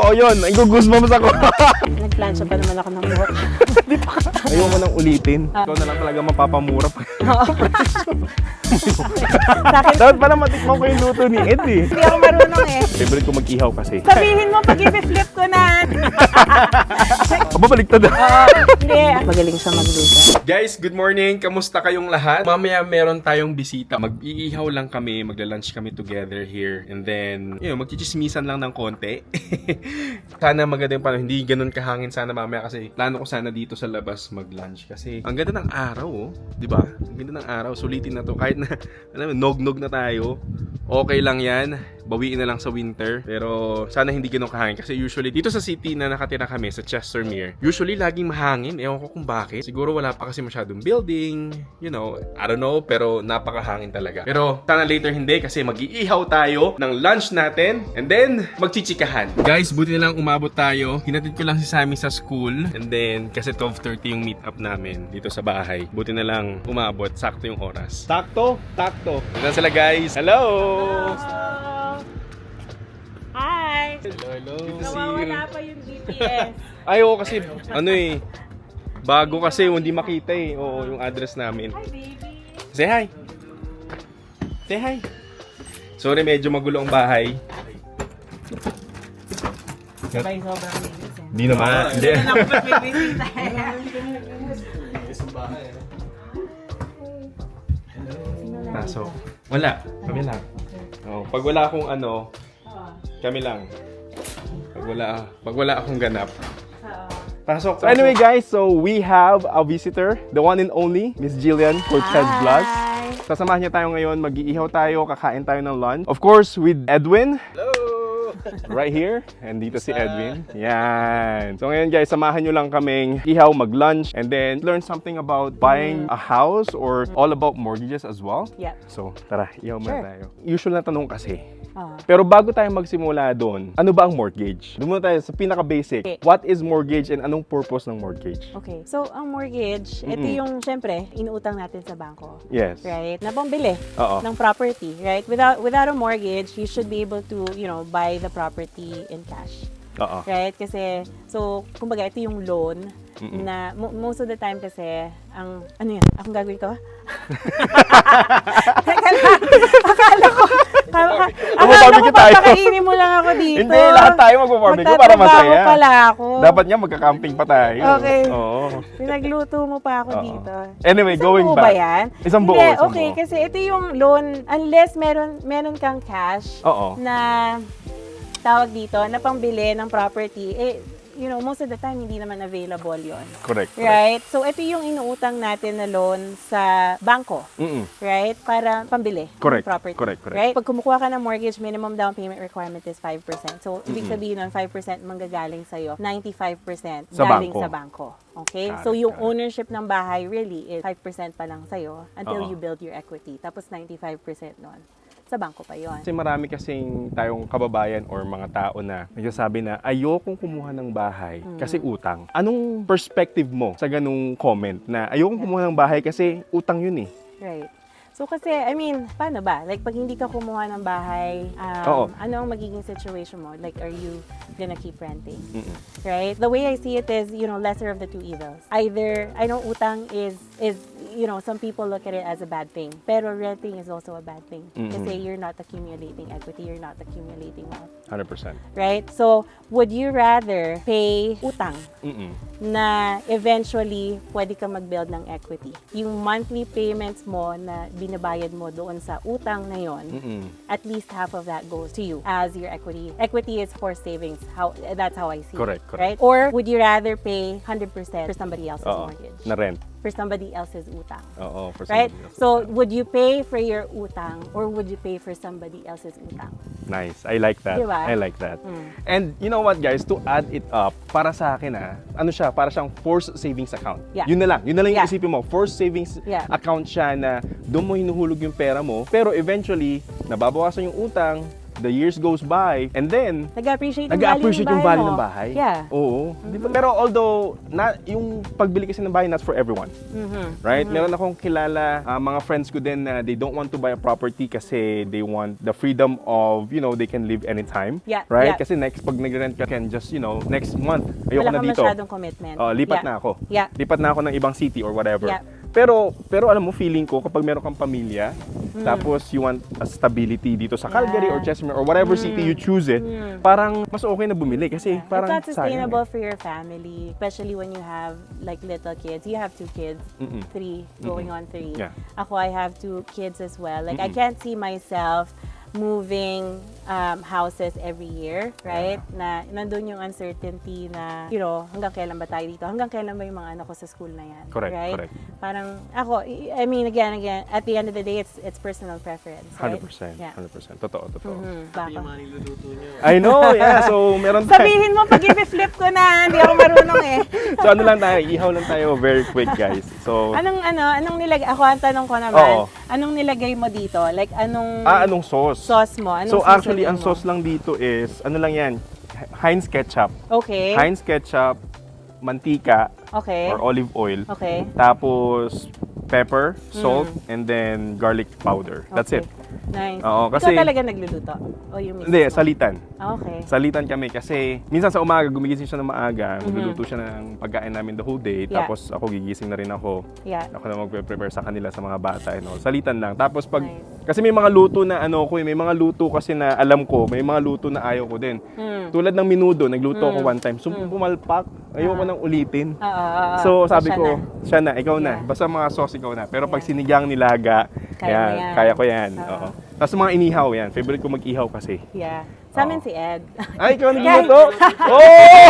Oo yun, nag-goosebumps ako. Nagplansya pa naman ako ng buhok. Ayaw mo nang ulitin. Ikaw na lang talaga mapapamura pa. Dapat pala matikman ko yung luto ni Ed eh. Hindi ako marunong eh. Favorite ko mag-ihaw kasi. Sabihin mo pag i-flip ko na. Aba, baliktad ah. Hindi. Magaling siya magluto. Guys, good morning. Kamusta kayong lahat? Mamaya meron tayong bisita. Mag-iihaw lang kami, magla-lunch kami together here. And then, magchichismisan lang ng konti. Sana maganda yung panahon. Hindi ganun kahangin sana mamaya kasi plano ko sana dito sa labas mag-lunch. Kasi ang ganda ng araw, oh. Diba? Ang ganda ng araw. Sulitin na to. Kahit na, alam mo, nog-nog na tayo. Okay lang yan. Bawiin na lang sa winter. Pero sana hindi ganun kahangin. Kasi usually, dito sa city na nakatira kami, sa Chestermere, usually laging mahangin. Ewan ko kung bakit. Siguro wala pa kasi masyadong building. You know, I don't know. Pero napakahangin talaga. Pero sana later hindi kasi mag-iihaw tayo ng lunch natin. And then, magchichikahan. Guys, buti na lang umabot tayo. Hinatid ko lang si Sammy sa school. And then, kasi 12:30 yung meet up namin dito sa bahay. Buti na lang umabot. Sakto yung oras. Sakto? Sakto. Yan sila guys. Hello! Hi! Hello. Nawawala pa yung GPS. Ay, oo kasi, bago kasi, hindi makita eh. Oo, yung address namin. Hi, baby! Say hi! Say hi! Sorry, medyo magulo ang bahay. Sabay sobrang linis eh. Di naman. Hindi. Pasok. Wala. Kami lang. Oh, pag wala akong kami lang. Pag wala akong ganap. Pasok. So anyway guys, so we have a visitor, the one and only, Miss Gillian Cortez Vlog. Sasamahan niya tayo ngayon, mag-iihaw tayo, kakain tayo ng lunch. Of course, with Edwin. Hello! Right here. And dito si Edwin. Yan. So ngayon guys, samahan nyo lang kaming ihaw, mag-lunch, and then learn something about buying a house or all about mortgages as well. Yeah. So tara, ihaw muna Sure. tayo. Usual na tanong kasi. Pero bago tayo magsimula doon, ano ba ang mortgage? Doon muna tayo sa pinaka-basic. Okay. What is mortgage and anong purpose ng mortgage? Okay. So, ang mortgage, ito yung, syempre, inuutang natin sa bangko. Yes. Right? Na pambili Oo. ng property. Right? Without a mortgage, you should be able to, buy the property in cash. Oo. Right? Kasi, so, kumbaga, ito yung loan na most of the time kasi, ano yan? Akong gagawin to? Teka lang. Akala ko papakainin mo lang ako dito. Hindi, lahat tayo magpo-barbecue para masaya. Magtatrabaho pala ako. Dapat nga magka-camping pa tayo. Okay. Oo. Pinagluto mo pa ako dito. Anyway, going buo back. Ba yan? Isang buo. Hindi, isang okay, buo. kasi ito yung loan, unless meron kang cash Oo. na tawag dito, na pambili ng property, most of the time, hindi naman available yon. Correct. Right? So, ito yung inuutang natin na loan sa bangko. Right? Para pambili Correct. ng property. Correct. Right? Pag kumukuha ka ng mortgage, minimum down payment requirement is 5%. So, ibig sabihin nun, 5% manggagaling sa'yo, 95% Sa galing bangko. sa bangko. Okay? Got So, it, yung got it. ownership ng bahay really is 5% pa lang sa'yo until Oo. you build your equity. Tapos, 95% nun. Sa bangko pa yon. Kasi marami kasing tayong kababayan or mga tao na nagsasabi na ayokong kumuha ng bahay kasi utang. Anong perspective mo sa ganung comment na ayokong kumuha ng bahay kasi utang yun eh? Right. So kasi, paano ba? Like, pag hindi ka kumuha ng bahay, Oo. ano ang magiging situation mo? Like, are you gonna keep renting? Right? The way I see it is, lesser of the two evils. Either, I know utang is some people look at it as a bad thing. Pero renting is also a bad thing. Kasi you're not accumulating equity, you're not accumulating wealth. 100%. Right? So, would you rather pay utang na eventually pwede ka mag-build ng equity? Yung monthly payments mo na binabayad mo doon sa utang na yon, at least half of that goes to you as your equity. Equity is for savings. That's how I see Correct, it. correct. Right? Or would you rather pay 100% for somebody else's Oo. mortgage? Na rent. For somebody else's utang. Oo. For Right? somebody else. So, would you pay for your utang or would you pay for somebody else's utang? Nice. I like that. Diba? I like that. And you know what guys, to add it up, para sa akin para siyang forced savings account. Yeah. Yun na lang yung Yeah. isipin mo. Forced savings Yeah. account siya na doon mo hinuhulog yung pera mo, pero eventually, nababawasan yung utang, the years goes by, and then, Nag-appreciate yung value ng bahay. Yeah. Oo. Di ba? Pero although, yung pagbili kasi ng bahay, not for everyone. Right? Meron akong kilala, mga friends ko din na they don't want to buy a property kasi they want the freedom of, they can live anytime. Yeah. Right? Yeah. Kasi pag nag-rent ka, can just, next month, ayoko Wala na ka dito. masyadong commitment. Lipat na ako. Yeah. Lipat na ako ng ibang city or whatever. Yeah. Pero alam mo, feeling ko, kapag meron kang pamilya, tapos you want a stability dito sa Calgary or Chestermere or whatever city you choose parang mas okay na bumili kasi parang it's not sustainable for your family, especially when you have like little kids. You have 2 kids, 3, going on 3. Yeah. Ako, I have 2 kids as well. Like, I can't see myself moving houses every year, right? Na nandun yung uncertainty na, hanggang kailan ba tayo dito? Hanggang kailan ba yung mga anak ko sa school na yan? Correct, right? correct. Parang ako, I mean, again, at the end of the day, it's personal preference, right? 100%. Yeah. 100%. Totoo. Baka. Yung mga niluluto nyo. I know, yeah. So, meron tayo. Sabihin mo, pag i-flip ko na, hindi ako marunong eh. So, ano lang tayo, ihaw lang tayo very quick, guys. So, Anong nilagay? Ako, ang tanong ko naman, anong nilagay mo dito? Like, anong sauce? Sauce mo? Anong So, actually, seasoning ang mo? sauce lang dito is, ano lang yan, Heinz ketchup. Okay. Heinz ketchup, mantika, Okay. or olive oil. Okay. Tapos, pepper, salt, and then garlic powder. That's Okay. it. Nice. Oo, kasi- Ikaw talaga nagluluto? O yung misis Hindi, mo? salitan. Okay. Salitan kami kasi minsan sa umaga, gumigising siya ng maaga, magluluto siya ng pagkain namin the whole day, Yeah. tapos ako gigising na rin ako. Yeah. Ako na magpe-prepare sa kanila sa mga bata. Salitan lang. Tapos pag, Nice. kasi may mga luto na may mga luto kasi na alam ko, may mga luto na ayaw ko din. Tulad ng menudo, nagluto ako one time. So, pumalpak, ayoko nang ulitin. So, sabi Siya ko, na. siya na, ikaw na. Yeah. Basta mga sauce, ikaw na. Pero pag sinigang nilaga, Kaya mo yan. kaya ko yan. Oo. Oo. Tapos mga inihaw yan. Favorite ko mag-ihaw kasi. Yeah. Sa amin Oo. si Ed. Ay, ikaw nagluto? Oh!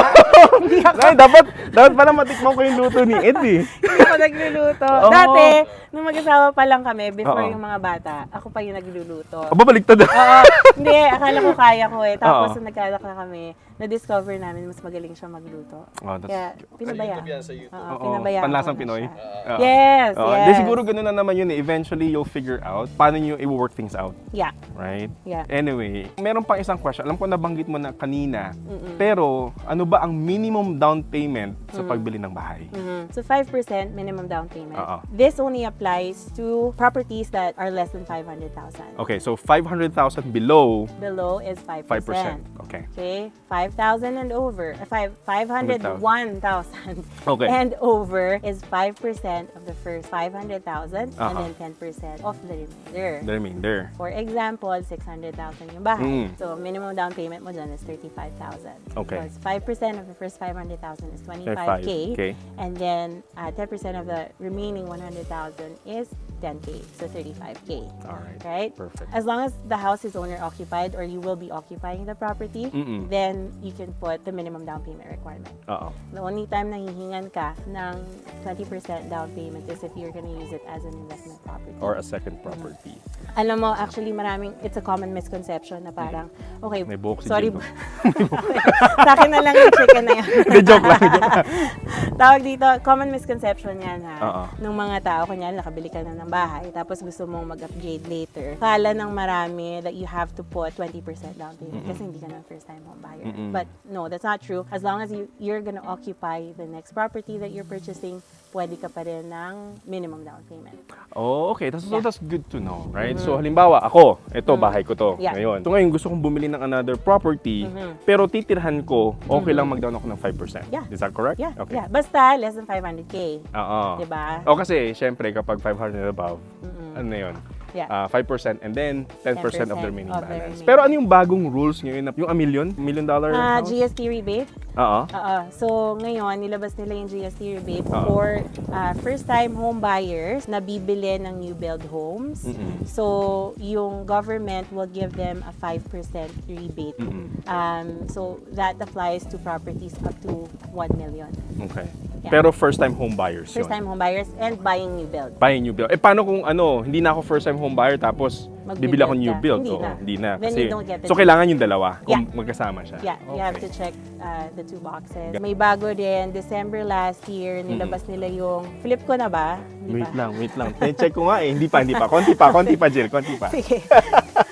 Ay, dapat pala matikman ko yung luto ni Ed eh. Hindi ako nagluluto. Oo. Dati, nung mag-asawa pa lang kami, before Oo. yung mga bata, ako pa yung nagluluto. Aba, baliktad. Oo. Hindi, akala ko kaya ko eh. Tapos, Oo. nung nagkaanak na kami, na-discover namin mas magaling siya magluto. Oh, that's Kaya, pinabayaan. YouTube yan sa YouTube. Oo, Oo, pinabayaan panlasang ko na Pinoy. siya. Oo. Yes, Oo. yes. Di, siguro ganun na naman yun eh. Eventually, you'll figure out paano nyo i-work things out. Yeah. Right? Yeah. Anyway, meron pang isang question. Alam ko nabanggit mo na kanina. Pero, ano ba ang minimum down payment sa pagbili ng bahay? So 5% minimum down payment. Oo. This only applies to properties that are less than 500,000. Okay, so 500,000 below Below is 5%. 5%. Okay. Okay, 5,000 and over, 501,000 Okay. and over is 5% of the first 500,000 and then 10% of the remainder. The remainder. For example, 600,000 yung bahay. Mm. So, minimum down payment mo dyan is 35,000. Okay. So, it's 5% of the first 500,000 is 25K. 25K. And then, 10% of the remaining 100,000 is 10K. So, 35K. Alright. Right? Perfect. As long as the house is owner-occupied or you will be occupying the property, then you can put the minimum down payment requirement. Oo. The only time na hihingan ka ng 20% down payment is if you're gonna use it as an investment property. Or a second property. Alam mo, actually it's a common misconception na parang, okay, May buhok si sorry. Jill, no? Sa akin na lang yung chicken na yan. Hindi, joke lang. Tawag dito, common misconception yan ha. Oo. Nung mga tao, kunyari nakabili ka na ng bahay, tapos gusto mong mag-upgrade later. Kala ng marami that you have to put 20% down payment kasi hindi ka na first time home buyer. But no, that's not true. As long as you're gonna occupy the next property that you're purchasing, pwede ka pa rin ng minimum down payment. Oh, okay. That's good to know, right? So, halimbawa, ako, ito, bahay ko to Yeah. ngayon. So, ngayon, gusto kong bumili ng another property, pero titirhan ko, okay lang mag-down ako ng 5%. Yeah. Is that correct? Yeah, Okay. yeah. Basta less than 500K. Oo. Diba? O kasi, syempre, kapag 500 and above, ano na yun? Yeah. 5% and then 10% of the remaining of the balance. remaining. Pero ano yung bagong rules ngayon? Yung $1 million? $1 million house? GST rebate. Oo. So, ngayon, nilabas nila yung GST rebate Oo. for first-time home buyers na bibili ng new build homes. So, yung government will give them a 5% rebate. So, that applies to properties up to 1 million. Okay. Yeah. Pero first-time home buyers yun. First-time home buyers and buying new build. Buying new build. Paano kung hindi na ako first-time home buyer tapos bibili ako new ka. build. Hindi Oo, na. hindi na. Then Kasi, you don't get the so, kailangan yung dalawa kung Yeah. magkasama siya. Yeah, you have to Okay. check the 2 boxes. May bago din, December last year, nilabas nila yung, flip ko na ba? Hindi Wait pa. lang. Check ko nga eh. Hindi pa. Konti pa, Jill. Konti pa. Sige.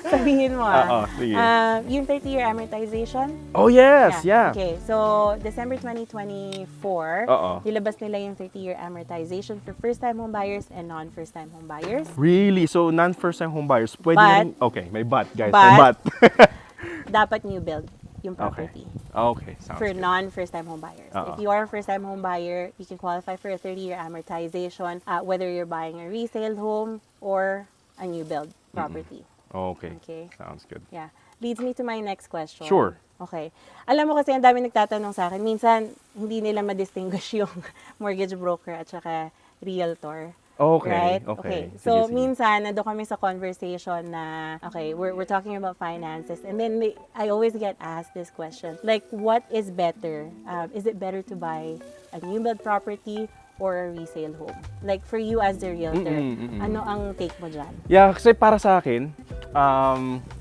Sabihin mo Oo, sige. Yung 30-year amortization. Oh, yes. Yeah. Okay, so December 2024, Oo. nilabas nila yung 30-year amortization for first-time home buyers and non-first-time home buyers. Really? So, non-first-time home buyers, pwede But- na rin... Okay, may but, guys. May but. Dapat new build yung property. Okay, sounds For good. non-first-time home buyers. Oo. If you are a first-time home buyer, you can qualify for a 30-year amortization, whether you're buying a resale home or a new build property. Okay. Okay. Sounds good. Yeah. Leads me to my next question. Sure. Okay. Alam mo kasi ang dami nagtatanong sa akin, minsan hindi nila ma-distinguish yung mortgage broker at saka realtor. Okay. Right? Okay. So, Sige. minsan, nando kami sa conversation na, okay, we're talking about finances. And then, I always get asked this question. Like, what is better? Is it better to buy a new build property or a resale home? Like, for you as the realtor, ano ang take mo dyan? Yeah, kasi para sa akin,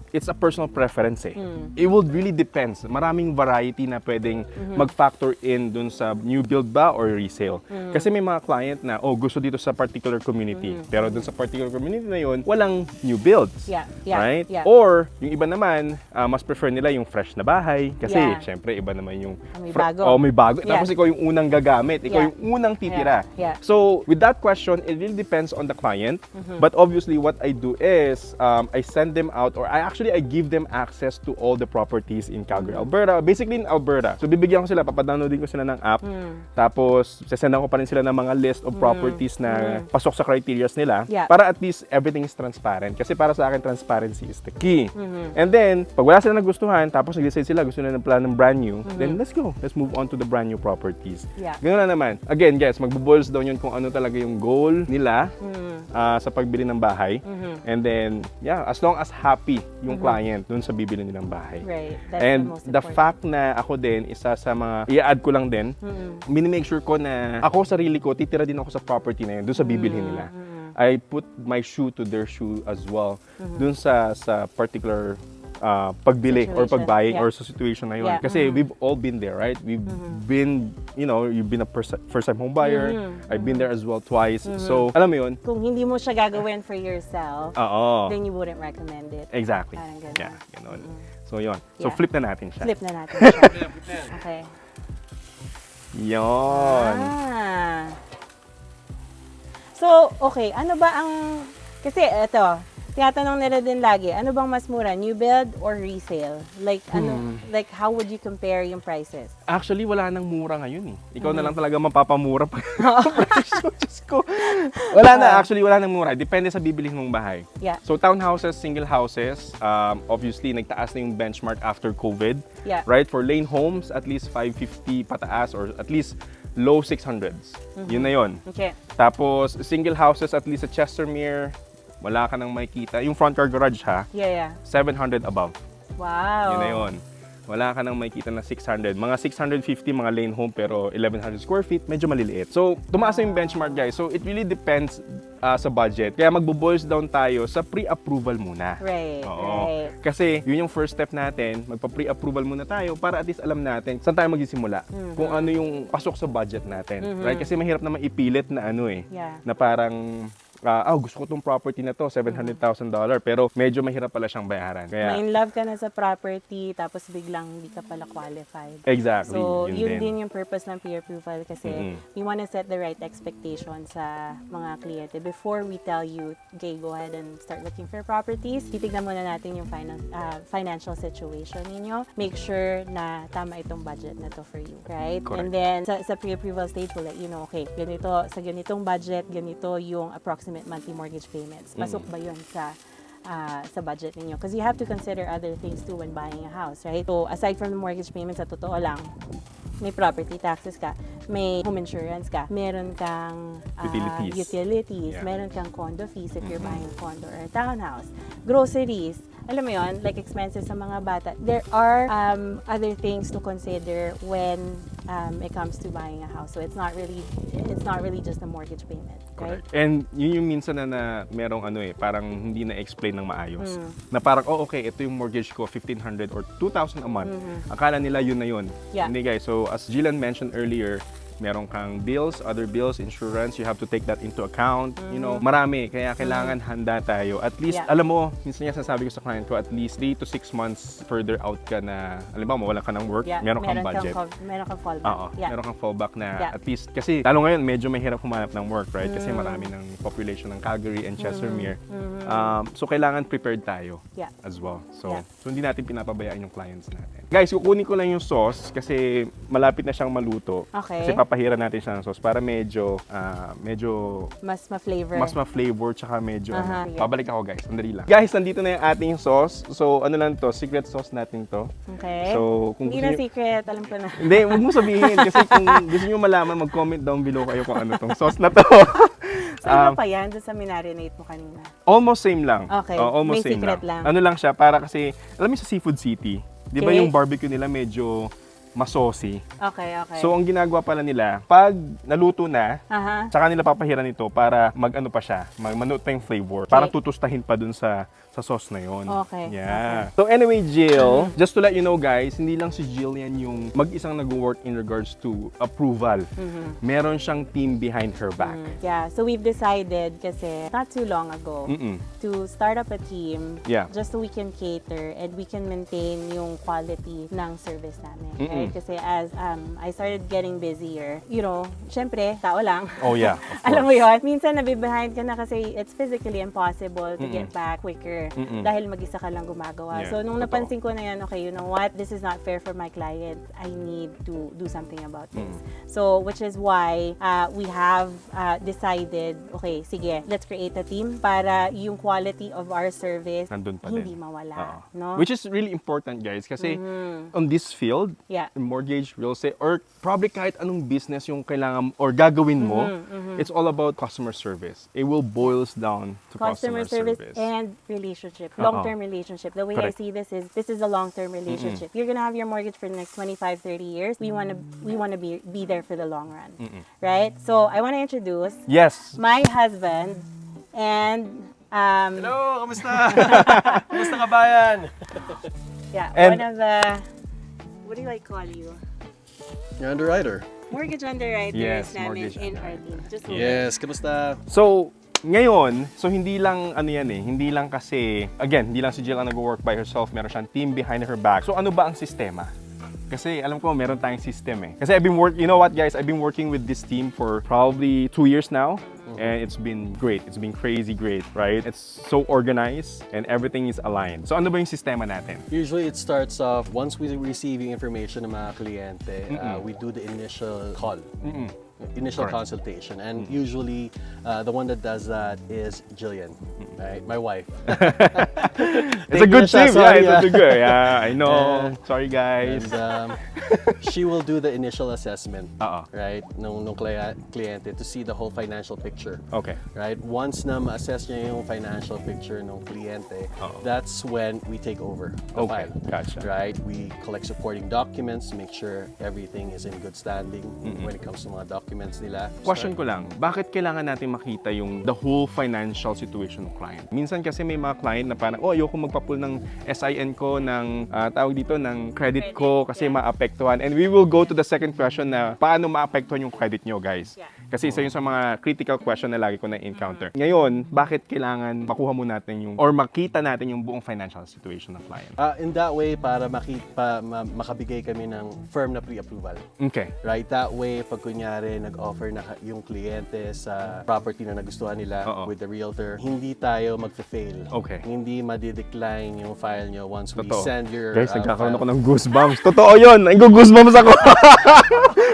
it's a personal preference eh. It would really depends. Maraming variety na pwedeng mag-factor in dun sa new build ba or resale. Kasi may mga client na, gusto dito sa particular community. Pero dun sa particular community na yun, walang new builds. Yeah. Right? Yeah. Or, yung iba naman, mas prefer nila yung fresh na bahay. Kasi, Yeah. syempre, iba naman yung... May bago. May bago. Yeah. Tapos ikaw yung unang gagamit. Ikaw Yeah. yung unang titira. Yeah. So, with that question, it really depends on the client. But obviously, what I do is, I send them out, or I give them access to all the properties in Calgary, Alberta. Basically in Alberta. So, bibigyan ko sila, papadownloadin ko sila ng app. Tapos, sasendan ko pa rin sila ng mga list of properties na pasok sa criterias nila. Yeah. Para at least everything is transparent. Kasi para sa akin, transparency is the key. And then, pag wala sila nagustuhan, tapos nag-decide sila, gusto nila ng plan ng brand new, then let's go. Let's move on to the brand new properties. Yeah. Ganun na naman. Again, guys, magbo-boils down yun kung ano talaga yung goal nila sa pagbili ng bahay. And then, yeah, as long as happy yung client dun sa bibili nilang bahay. Right. That's And the most the important. fact na ako din, isa sa mga, i-add ko lang din, mini-make sure ko na ako sarili ko, titira din ako sa property na yun, dun sa bibilhin nila. I put my shoe to their shoe as well, dun sa particular pagbili or Situation. pagbuying Yeah. or sa situation na yun. Yeah. Kasi we've all been there, right? We've been, you've been a first-time home buyer. I've been there as well twice. So, alam mo yun? Kung hindi mo siya gagawin for yourself, Oo. then you wouldn't recommend it. Exactly. Parang ganun. Yeah, ganun. So, yun. So, Yeah. flip na natin siya. Flip na natin siya. Okay. Yun. So, okay, ano ba ang... Kasi ito, tinatanong nila din lagi, ano bang mas mura, new build or resale? Like, like how would you compare yung prices? Actually, wala nang mura ngayon eh. Ikaw na lang talaga mapapamura pa. Diyos ko. Wala na, actually, wala nang mura. Depende sa bibilhin mong bahay. Yeah. So, townhouses, single houses, obviously, nagtaas na yung benchmark after COVID. Yeah. Right? For lane homes, at least 550 pataas or at least low 600s. Yun na yun. Okay. Tapos, single houses, at least sa Chestermere, wala ka nang makikita. Yung front car garage ha, Yeah. 700 above. Wow. Yun na yun. Wala ka nang makikita na 600. Mga 650, mga lane home, pero 1,100 square feet, medyo maliliit. So, tumaas na yung benchmark, guys. So, it really depends sa budget. Kaya magbo-boils down tayo sa pre-approval muna. Right, Oo. right. Kasi, yun yung first step natin. Magpa-pre-approval muna tayo para at least alam natin saan tayo magsisimula. Kung ano yung pasok sa budget natin. Right? Kasi mahirap naman ipilit na Yeah. na parang gusto ko tong property na to, $700,000, pero medyo mahirap pala siyang bayaran. Kaya, Ma-in love ka na sa property, tapos biglang hindi ka pala qualified. exactly. So, yun yun din. din yung purpose ng peer approval kasi we want to set the right expectation sa mga kliyente. Before we tell you, okay, go ahead and start looking for properties, titignan muna natin yung financial situation ninyo. Make sure na tama itong budget na to for you, right? Correct. And then, sa pre-approval stage, we'll let you know, okay, ganito, sa ganitong budget, ganito yung approximate monthly mortgage payments. Pasok ba yun sa budget ninyo? Because you have to consider other things too when buying a house, right? So, aside from the mortgage payments, sa totoo lang, may property taxes ka, may home insurance ka, meron kang utilities, Yeah. meron kang condo fees if you're buying a condo or a townhouse, groceries, alam mo yon, like expenses sa mga bata. There are other things to consider when it comes to buying a house. So it's not really just a mortgage payment, right? And yun yung minsan na merong parang hindi na-explain ng maayos. Na parang, okay, ito yung mortgage ko, 1,500 or 2,000 a month. Akala nila yun na yun. Yeah. Hindi guys, so as Gillian mentioned earlier, meron kang bills, other bills, insurance, you have to take that into account. You know, marami. Kaya kailangan handa tayo. At least, alam mo, minsan nga sasabi ko sa client ko, at least 3 to 6 months further out ka na, alam mo, mawala ka ng work, meron kang budget. Meron kang fallback. Meron kang fallback na at least, kasi lalo ngayon, medyo mahirap humanap ng work, right? Kasi marami ng population ng Calgary and Chestermere. So, kailangan prepared tayo as well. So, hindi natin pinapabayaan yung clients natin. Guys, kukunin ko lang yung sauce kasi malapit na siyang maluto. Okay. Kasi papahira natin siya ng sauce para medyo mas ma-flavor. Mas ma-flavor tsaka medyo babalik ako guys, sandali lang. Guys, nandito na yung ating sauce. So ano lang to, secret sauce natin to. Okay. So kung hindi na secret, alam ko na. Hindi, huwag mo sabihin kasi kung gusto niyo malaman, mag-comment down below kayo kung ano tong sauce na to. So iba pa yan doon sa marinate mo kanina? Almost same lang. Okay. Almost may same secret lang. Ano lang siya para kasi alam mo sa Seafood City, 'di ba Okay. yung barbecue nila medyo masosi. Okay. So, ang ginagawa pala nila, pag naluto na, tsaka nila papahiran ito para mag-ano pa siya, mag-manuot pa yung flavor. Para tutustahin pa dun sa sauce na yon. Okay. Yeah. So, anyway, Jill, just to let you know, guys, hindi lang si Gillian yung mag-isang nag-work in regards to approval. Meron siyang team behind her back. Yeah. So, we've decided kasi not too long ago to start up a team just so we can cater and we can maintain yung quality ng service namin. Right? Kasi as I started getting busier, you know, syempre, tao lang. Oh yeah, Alam mo yun, minsan nabibehind ka na kasi it's physically impossible to get back quicker dahil mag-isa ka lang gumagawa. Yeah, So, nung napansin ko na yan, okay, you know what, this is not fair for my client. I need to do something about this. So, which is why we have decided, okay, sige, let's create a team para yung quality of our service nandun pa hindi din. mawala. No? Which is really important, guys, kasi on this field, mortgage, real estate, or probably kahit anong business yung kailangan or gagawin mo, it's all about customer service. It will boils down to customer service. And relationship, long-term relationship. The way Correct. I see this is a long-term relationship. You're gonna have your mortgage for the next 25, 30 years. We wanna be there for the long run, right? So I wanna introduce my husband and hello, kamusta? Kamusta ka bayan? one of the, what do I call you? Your underwriter. Mortgage underwriters Yes, namin mortgage in our team. Just Yes, kamusta? So, ngayon, hindi lang hindi lang kasi, again, hindi lang si Jill ang nag-work by herself, meron siyang team behind her back. So, ano ba ang sistema? Kasi alam ko meron tayong system eh. Kasi you know what guys, I've been working with this team for probably 2 years now. And it's been great. It's been crazy great, right? It's so organized and everything is aligned. So ano ba yung sistema natin? Usually it starts off, once we receive yung information ng mga kliyente, we do the initial call. Initial consultation, and usually the one that does that is Gillian, right? My wife. It's a good team, it's a good. Yeah, I know. Sorry guys. And, she will do the initial assessment, right? Nung kliyente to see the whole financial picture. Okay. Right? Once na ma-assess niya yung financial picture ng kliyente, that's when we take over the file. Gotcha. Right? We collect supporting documents, make sure everything is in good standing when it comes to mga documents nila. Question ko lang, bakit kailangan natin makita yung the whole financial situation ng client? Minsan kasi may mga client na parang, ayoko magpa-pull ng SIN ko, ng tawag dito, ng credit ko kasi maapektuhan. And we will go to the second question na paano maapektuhan yung credit nyo, guys. Kasi isa yun sa mga critical question na lagi ko na-encounter. Ngayon, bakit kailangan makuha mo natin yung, or makita natin yung buong financial situation ng client? In that way, para makabigay kami ng firm na pre-approval. Okay. Right? That way, pag kunyari nag-offer na yung kliyente sa property na nagustuhan nila with the realtor, hindi tayo mag-fail. Okay. Hindi madi-decline yung file nyo once we Totoo. send your Guys, nagkakaroon file. ako ng goosebumps. Totoo yun! Nag-goosebumps ako!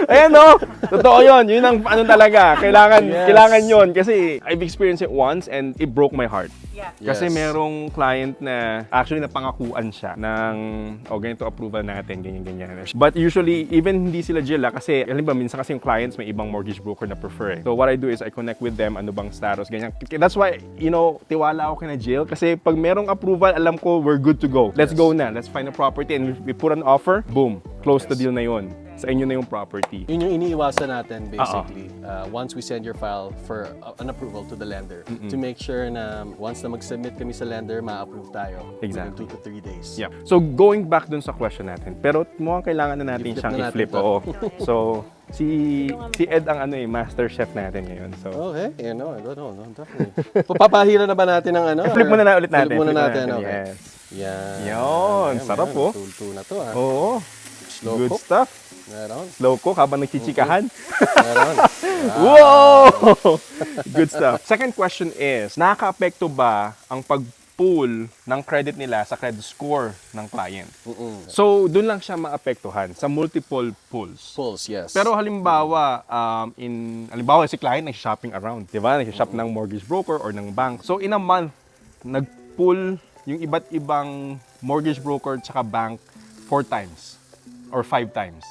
Ayan no! Totoo yun! Yun ang ano talaga. Kailangan yun. Kasi I've experienced it once and it broke my heart. Kasi merong client na actually napangakuan siya ng ganito approval natin, ganyan. But usually, even hindi sila Jill kasi alam ba, minsan kasi yung clients may ibang mortgage broker na prefer. So what I do is I connect with them, ano bang status, ganyan. That's why, tiwala ako kina Jill kasi pag merong approval, alam ko we're good to go. Let's go na. Let's find a property and we put an offer, boom, close the deal na yun. sa inyo na yung property. Yun yung iniiwasan natin basically. Once we send your file for an approval to the lender, to make sure na once na mag-submit kami sa lender, ma-approve tayo Exactly. within 2 to 3 days. Yeah. So going back dun sa question natin, pero mukhang kailangan na natin I-flip siyang na natin i-flip. to. Oo. So si Ed ang master chef natin ngayon. So Okay, no, definitely. Papahira na ba natin ang flip muna na ulit natin. Flip muna Flip natin, okay. Yes. Yan. Yun, sarap po. Tulto na to Oo. Slow Good cook. stuff. Meron. Slow cook habang nagchichikahan. Meron. Wow! Good stuff. Second question is, nakaka-apekto ba ang pag-pull ng credit nila sa credit score ng client? So, dun lang siya maapektuhan sa multiple pulls. Pulls, yes. Pero halimbawa, halimbawa si client nag-shopping around, di ba? Nag-shop ng mortgage broker or ng bank. So, in a month, nag-pull yung iba't ibang mortgage broker at bank 4 times or 5 times.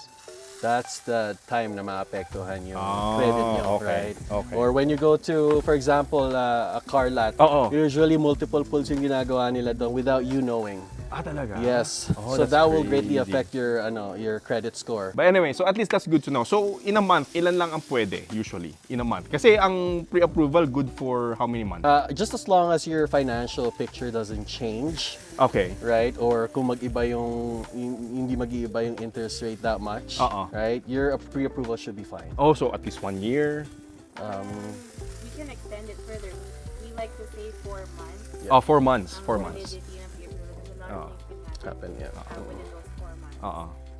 That's the time na maapektuhan yung credit nyo, okay, right? okay. Or when you go to, for example, a car lot, Oo. usually multiple pulls yung ginagawa nila doon without you knowing. Talaga? Yes. Oh, So that's that will greatly crazy. affect your credit score. But anyway, so at least that's good to know. So, in a month, ilan lang ang pwede, usually, in a month? Kasi ang pre-approval, good for how many months? Just as long as your financial picture doesn't change, Okay. right? Or kung mag-iba hindi mag-iiba yung interest rate that much, right? Your pre-approval should be fine. Also, at least 1 year. We can extend it further. We like to say 4 months. Oh, 4 months. 4 months. Validity ng pre-approval kasi a lot of things can happen Happen, yeah. within those 4 months.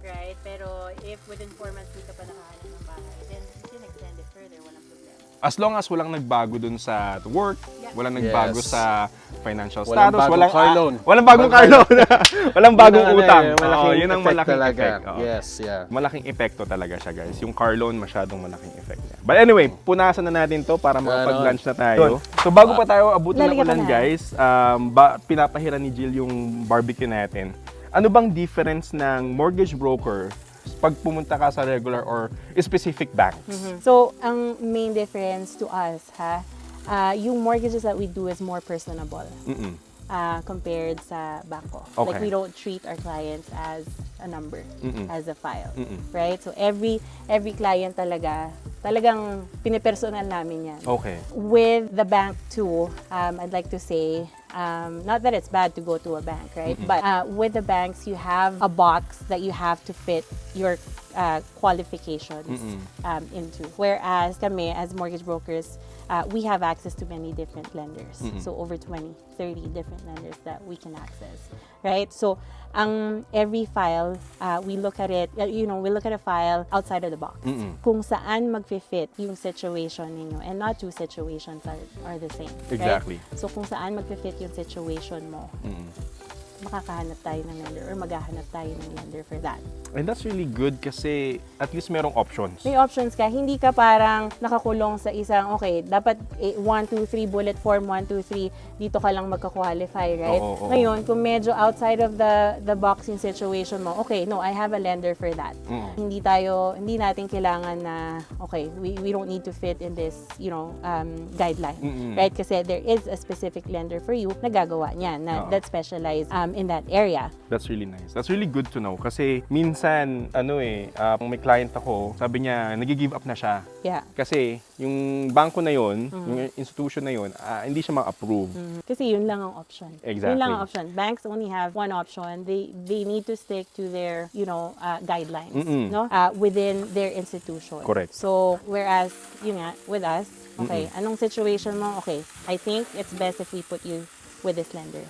Right? Pero if within 4 months di ka pa nakahanap ng bahay, then you can extend it further, walang problema. As long as walang nagbago dun sa work, walang nagbago Yes. sa financial Walang status, bagong car loan. Walang bagong car loan. Walang bagong Yun ang utang. malaking Yun ang effect malaking talaga. effect. Oo. Yes, yeah. Malaking epekto talaga siya, guys. Yung car loan, masyadong malaking effect niya. But anyway, punasan na natin to para makapag-lunch na tayo. So bago pa tayo abutin ng Lalagyan ulan, pa na. guys, pinapahira ni Jill yung barbecue natin. Ano bang difference ng mortgage broker pag pumunta ka sa regular or specific banks? So, ang main difference to us, yung mortgages that we do is more personable compared sa bangko. Okay. Like, we don't treat our clients as a number, as a file, right? So, every client talagang pinipersonal namin yan. Okay. With the bank too, I'd like to say, not that it's bad to go to a bank, right? But with the banks, you have a box that you have to fit your qualifications into. Whereas kami, as mortgage brokers, we have access to many different lenders. So over 20, 30 different lenders that we can access, right? So every file, we look at it, we look at a file outside of the box. Kung saan mag-fit yung situation ninyo. And not two situations are the same. Exactly. Right? So kung saan mag-fit yung situation mo, makakahanap tayo ng lender or maghahanap tayo ng lender for that. And that's really good kasi at least merong options. May options ka. Hindi ka parang nakakulong sa isang, okay, dapat 1, 2, 3, bullet form, 1, 2, 3, dito ka lang magka-qualify, right? Oo. Ngayon, kung medyo outside of the boxing situation mo, okay, no, I have a lender for that. Hindi natin kailangan na, okay, we don't need to fit in this, guideline, right? Kasi there is a specific lender for you na gagawa niyan, that specialize in that area. That's really nice. That's really good to know kasi minsan, may client ako, sabi niya, nag-give up na siya. Yeah. Kasi yung bangko na yun, yung institution na yun, hindi siya ma-approve. Kasi yun lang ang option. Exactly. Yun lang ang option. Banks only have one option. They need to stick to their, guidelines, no? Within their institution. Correct. So, whereas, yun nga, with us, okay, anong situation mo? Okay, I think it's best if we put you with this lender.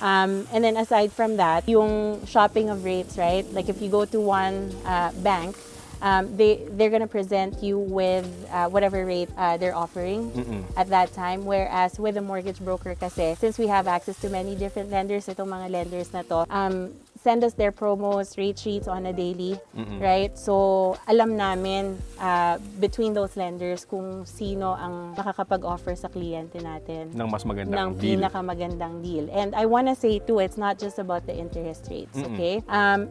And then aside from that, yung shopping of rates, right? Like if you go to one bank, they're gonna present you with whatever rate they're offering at that time. Whereas with a mortgage broker kasi, since we have access to many different lenders, itong mga lenders na to, send us their promos, rate sheets on a daily, right? So, alam namin between those lenders kung sino ang makakapag-offer sa kliyente natin Ng mas magandang ng deal. pinakamagandang deal. And I want to say too, it's not just about the interest rates, okay?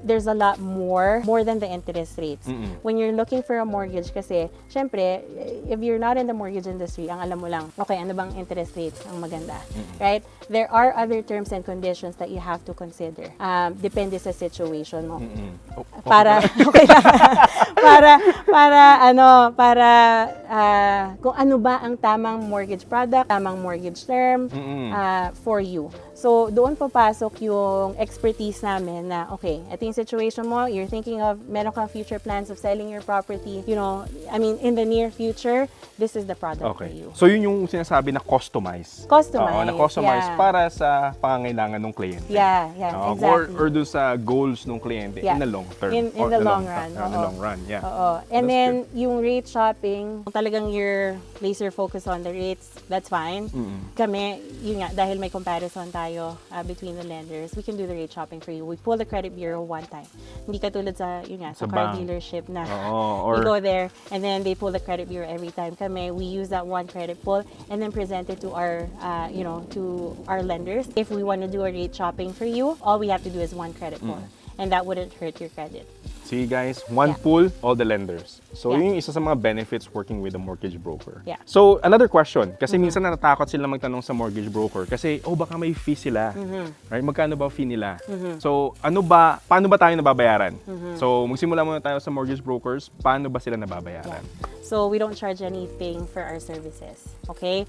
There's a lot more than the interest rates. When you're looking for a mortgage kasi, syempre, if you're not in the mortgage industry, ang alam mo lang, okay, ano bang interest rates ang maganda, right? There are other terms and conditions that you have to consider. Depende sa situation mo. Para kung ano ba ang tamang mortgage product, tamang mortgage term for you. So, doon papasok yung expertise namin na, okay, ito yung situation mo, you're thinking of, meron kang future plans of selling your property, you know, I mean, in the near future, this is the product for Okay. you. So yun yung sinasabi na customize. Customize, Oo, na customize yeah. para sa pangangailangan ng kliyente. Yeah, exactly. Or dun sa goals ng kliyente Yeah. in the long term. In Or the long run. In the Oo. long run, yeah. Oo. And That's then, yung rate shopping, kung talagang you're laser focused on the rates, that's fine. Kami, yun nga, dahil may comparison tayo between the lenders, we can do the rate shopping for you. We pull the credit bureau one time. Hindi katulad sa, yun nga, sa car bank. dealership na Oo, you go there and then they pull the credit bureau every time. Kami, we use that one credit pull and then present it to our, to our lenders. If we want to do a rate shopping for you, all we have to do is one credit pull. And that wouldn't hurt your credit. See guys, one Yeah. pool, all the lenders. So Yeah. yun yung isa sa mga benefits working with a mortgage broker. Yeah. So another question, kasi minsan natatakot sila magtanong sa mortgage broker kasi baka may fee sila. Right? Magkano ba fee nila? So paano ba tayo nababayaran? So magsimula muna tayo sa mortgage brokers, paano ba sila nababayaran? So we don't charge anything for our services, okay?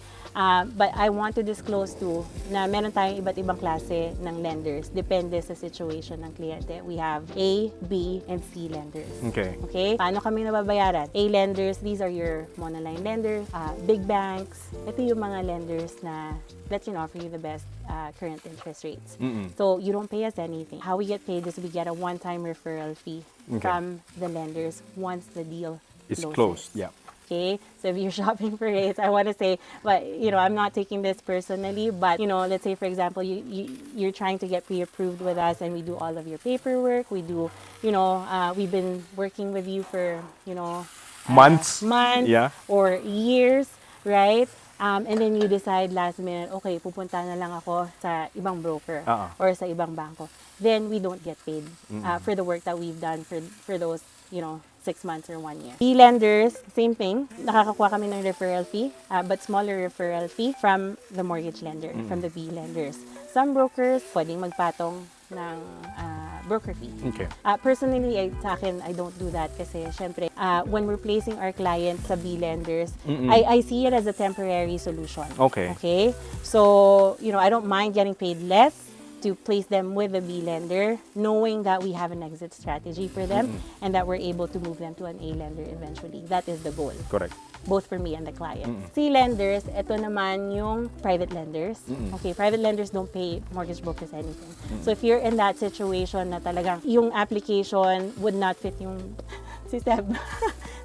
But I want to disclose too na meron tayong iba't ibang klase ng lenders. Depende sa situation ng kliyente. We have A, B, and C lenders. Okay. Okay? Paano kami nababayaran? A lenders, these are your monoline lenders, big banks. Ito yung mga lenders na that can offer you the best current interest rates. So you don't pay us anything. How we get paid is we get a one-time referral fee from the lenders once the deal It's closes. closed, yeah. Okay, so if you're shopping for rates, I want to say, but I'm not taking this personally, but let's say for example, you're trying to get pre-approved with us, and we do all of your paperwork. We do, we've been working with you for, Months. Yeah. or years, right? And then you decide last minute, okay, pupunta na lang ako sa ibang broker or sa ibang bangko. Then we don't get paid for the work that we've done for those, 6 months or 1 year. B lenders, same thing. Nakakakuha kami ng referral fee, but smaller referral fee from the mortgage lender, from the B lenders. Some brokers, pwedeng magpatong ng broker fee. Okay. Personally, sa akin, I don't do that kasi syempre, when we're placing our clients sa B lenders, I see it as a temporary solution. Okay. Okay? So, I don't mind getting paid less to place them with a B lender, knowing that we have an exit strategy for them and that we're able to move them to an A lender eventually. That is the goal. Correct. Both for me and the client. C lenders, ito naman yung private lenders. Okay, private lenders don't pay mortgage brokers anything. So if you're in that situation na talagang yung application would not fit yung si Seb.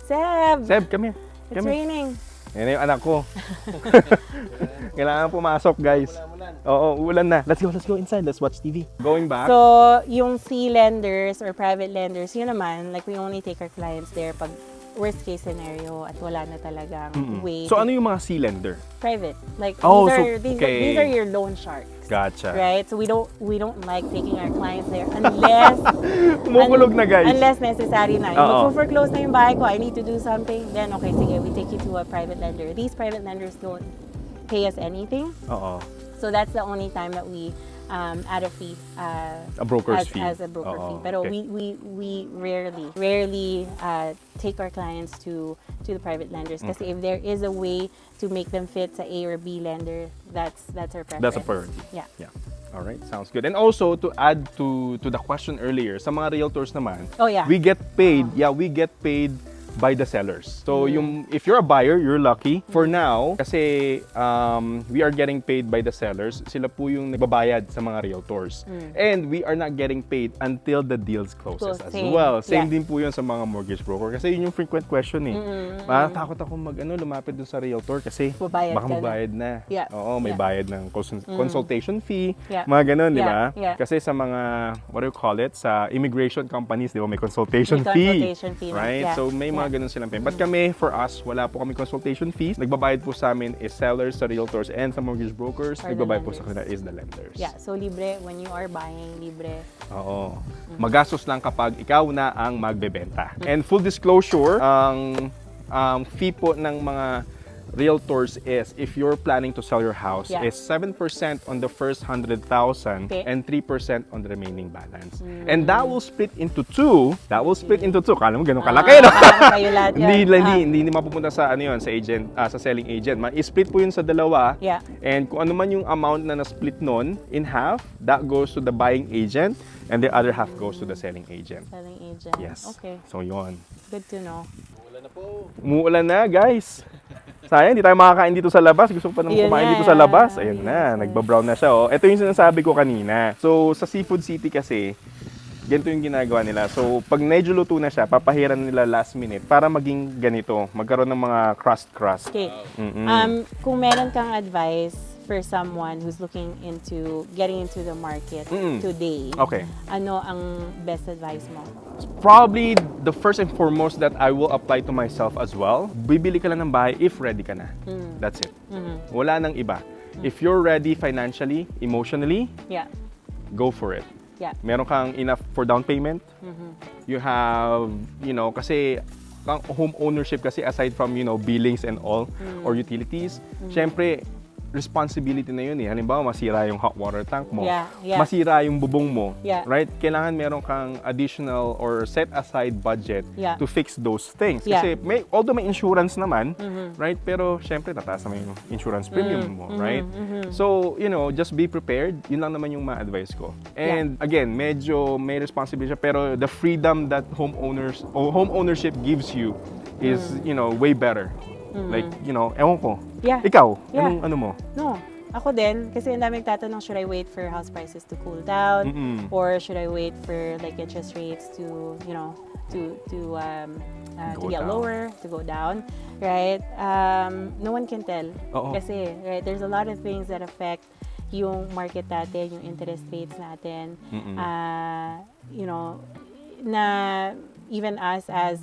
Seb, come here. It's raining. Yan yung anak ko. Kailangan pumasok, guys. Oo, ulan na. Let's go inside. Let's watch TV. Going back. So, yung C lenders or private lenders, yun naman, like we only take our clients there pag worst case scenario at wala na talagang way. So ano yung mga C lender? Private. Like Okay. these are your loan sharks. Gotcha. Right? So we don't like taking our clients there unless Kumukulog na, guys. Unless necessary na. Oo. Mag-foreclose na yung bahay ko, I need to do something, then okay, sige, we take you to a private lender. These private lenders don't pay us anything. Oo. So that's the only time that we add a fee. A broker's fee. As a broker Oo, fee. Pero okay. we rarely take our clients to the private lenders kasi if there is a way to make them fit sa A or B lender, that's our preference. That's a priority. Yeah. All right, sounds good. And also to add to the question earlier, sa mga realtors naman, Oh, yeah. we get paid. We get paid by the sellers. So if you're a buyer, you're lucky. For now, kasi we are getting paid by the sellers. Sila po yung nagbabayad sa mga realtors. And we are not getting paid until the deals closes as well. Same din po yun sa mga mortgage broker. Kasi yun yung frequent question eh. Takot ako lumapit dun sa realtor kasi Babayad baka ka na. mabayad na. Yeah. Oo, may Yeah. bayad ng consultation fee. Yeah. Mga ganun, di ba? Yeah. Kasi sa mga, what do you call it? Sa immigration companies, di ba, may consultation May fee. consultation fee na, Right? yeah. So may mga mga ganun silang pay. But kami, for us, wala po kami consultation fees. Nagbabayad po sa amin is sellers, sa realtors, and sa mortgage brokers. Or the Nagbabayad po sa lenders. kanila is the lenders. Yeah, so libre when you are buying, libre. Oo. Magastos lang kapag ikaw na ang magbebenta. And full disclosure, ang fee po ng mga realtors is if you're planning to sell your house Yeah. is 7% on the first 100,000 Okay. and 3% on the remaining balance. And that will split into two. That will split into two. Kala mo ganun kalaki, no? Parang kayo lahat Hindi, yan. hindi mapupunta sa ano yun, sa agent, sa selling agent. I-split po yun sa dalawa. Yeah. And kung ano man yung amount na na-split nun in half, that goes to the buying agent and the other half goes to the selling agent. Selling agent. Yes. Okay, So yun. good to know. Umuulan na, guys. Sayang, hindi tayo makakain dito sa labas. Gusto ko pa naman Yun kumain na. dito sa labas. Ayun Yes, na, yes. nagbabrown na siya. Oh. Ito yung sinasabi ko kanina. So, sa Seafood City kasi, ganito yung ginagawa nila. So, pag medyo luto na siya, papahiran nila last minute para maging ganito. Magkaroon ng mga crust-crust. Okay. Kung meron kang advice for someone who's looking into getting into the market today, Okay. ano ang best advice mo? Probably the first and foremost that I will apply to myself as well. Bibili ka lang ng bahay if ready ka na. That's it. Wala nang iba. If you're ready financially, emotionally, Yeah. go for it. Yeah. Meron kang enough for down payment. You have, kasi ang home ownership kasi aside from, billings and all or utilities, syempre responsibility na yun eh. Halimbawa, masira yung hot water tank mo. Yeah, yeah. Masira yung bubong mo. Yeah. Right? Kailangan meron kang additional or set aside budget Yeah. to fix those things. Yeah. Kasi although may insurance naman, right? Pero syempre, tataas naman yung insurance premium mo, right? So, just be prepared. Yun lang naman yung ma-advise ko. And again, medyo may responsibility siya, pero the freedom that home ownership gives you is, way better. Like, ewan ko. Yeah. Ikaw, Yeah. anong ano mo? No. Ako din, kasi ang dami nagtatanong, should I wait for house prices to cool down? Or should I wait for like interest rates to, to Go get down. lower, to go down, right? No one can tell. Oo. Kasi, right, there's a lot of things that affect yung market natin, yung interest rates natin. Na even us as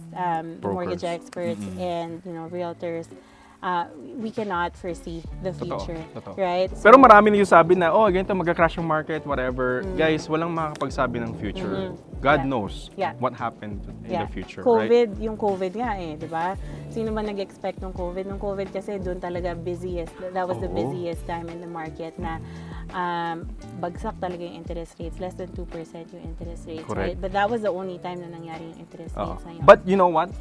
mortgage Brokers. experts and realtors, we cannot foresee the future, Totoo. right? Pero marami nagsasabi na, ganito mag-crash yung market, whatever. Guys, walang makakapagsabi ng future. God Yeah. knows Yeah. what happened in the future, COVID, yung COVID nga di ba? Sino ba nag-expect ng COVID? Nung COVID kasi doon talaga busiest. That was the Oo. busiest time in the market na bagsak talaga yung interest rates. Less than 2% yung interest rates, Correct. right? But that was the only time na nangyari yung interest Oo. rates na yun. But you know what?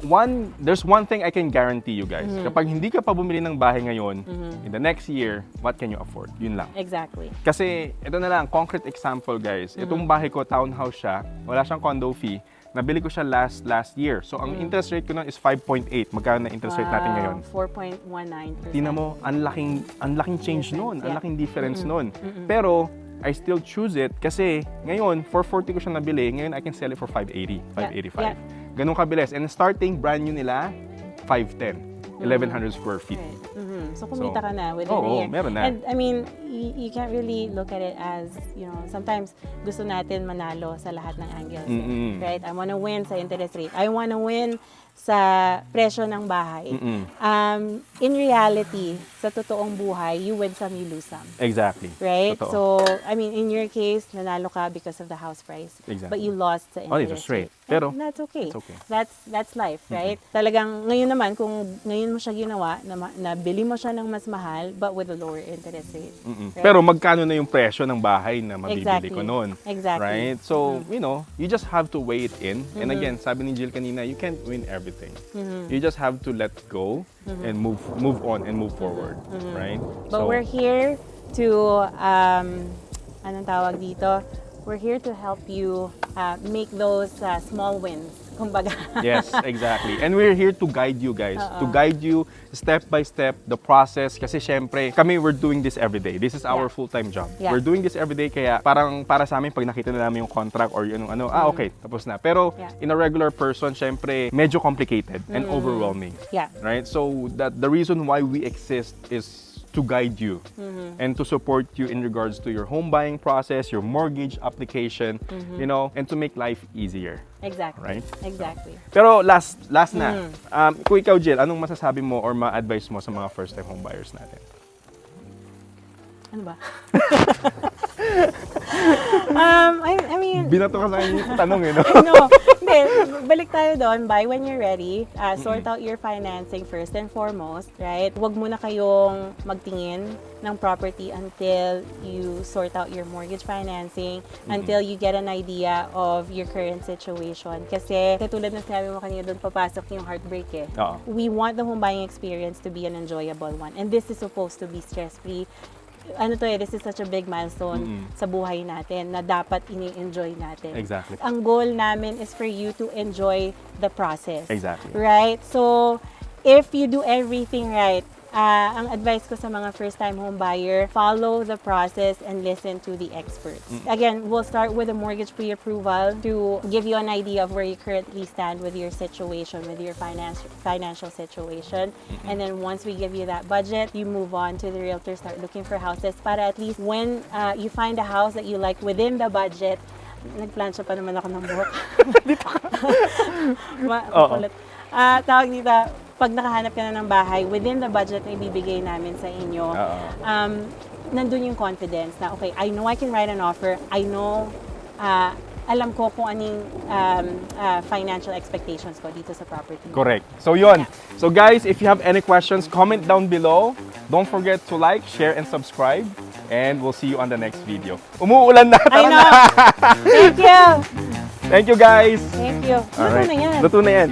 There's one thing I can guarantee you guys. Kapag hindi ka pa bumili ng bahay ngayon, in the next year, what can you afford? Yun lang. Exactly. Kasi, ito na lang, concrete example guys. Itong bahay ko, townhouse siya, wala siyang condo fee. Nabili ko siya last year. So, ang interest rate ko nun is 5.8. Magkano na interest rate natin ngayon? 4.19%. Tingnan mo, ang laking change noon, ang Yeah. laking difference noon. Pero I still choose it kasi ngayon 440 ko siya nabili, ngayon I can sell it for 580, 585. Yeah. Ganun kabilis. And starting brand new nila 510, 1,100 square feet. Right. So, kumita ka na within oo, a year. meron na. And I mean, you can't really look at it as, sometimes gusto natin manalo sa lahat ng angles. Right? I wanna win sa interest rate. I wanna win sa presyo ng bahay. In reality, sa totoong buhay, you win some, you lose some. Exactly. Right? Totoo. So, I mean, in your case, nanalo ka because of the house price. Exactly. But you lost sa Oh, interest interest rate. rate. Pero, And that's okay. it's okay. That's life, right? Talagang, ngayon naman, kung ngayon mo siya ginawa, na bili mo siya ng mas mahal, but with a lower interest rate. Right? Pero magkano na yung presyo ng bahay na mabibili Exactly. ko noon? Exactly. Right? So, you just have to weigh it in. And again, sabi ni Jill kanina, you can't win everything. You just have to let go and move on and move forward, right? But we're here to, anong tawag dito? We're here to help you make those small wins. Kumbaga. Yes, exactly. And we're here to guide you guys, to guide you step by step, the process. Kasi syempre, we're doing this every day. This is our Yeah. full-time job. Yeah. We're doing this every day, kaya parang para sa amin, pag nakita na namin yung contract or yung okay, tapos na. Pero Yeah. in a regular person, syempre, medyo complicated and overwhelming. Yeah. Right? So, the reason why we exist is to guide you and to support you in regards to your home buying process, your mortgage application, you know, and to make life easier. Exactly. Right? Exactly. Pero last na, kung ikaw, Jill, anong masasabi mo or ma-advise mo sa mga first-time home buyers natin? Ano ba? I mean, Binato ka sa akin yung tanong, eh, no? no. Hindi, balik tayo doon. Buy when you're ready. Sort out your financing first and foremost, right? Huwag muna kayong magtingin ng property until you sort out your mortgage financing, until you get an idea of your current situation. Kasi, katulad na sinabi mo kanina doon, papasok yung heartbreak eh. Oo. We want the home buying experience to be an enjoyable one. And this is supposed to be stress-free. Ano to eh, this is such a big milestone sa buhay natin na dapat ini-enjoy natin. Exactly. Ang goal namin is for you to enjoy the process. Exactly. Right? So, if you do everything right, ang advice ko sa mga first-time home buyer, follow the process and listen to the experts. Again, we'll start with a mortgage pre-approval to give you an idea of where you currently stand with your situation, with your financial situation. And then once we give you that budget, you move on to the realtor, start looking for houses para at least when you find a house that you like within the budget, nagplansya pa naman ako ng buhok. Makulit. Tawag dito, pag nakahanap ka na ng bahay, within the budget na ibibigay namin sa inyo, nandun yung confidence na, okay, I know I can write an offer, I know, alam ko kung anong financial expectations ko dito sa property. Correct. So yun. So guys, if you have any questions, comment down below. Don't forget to like, share, and subscribe. And we'll see you on the next video. Umuulan na. I know. Thank you. Thank you, guys. Thank you. Luto Alright. na yan. Luto na yan.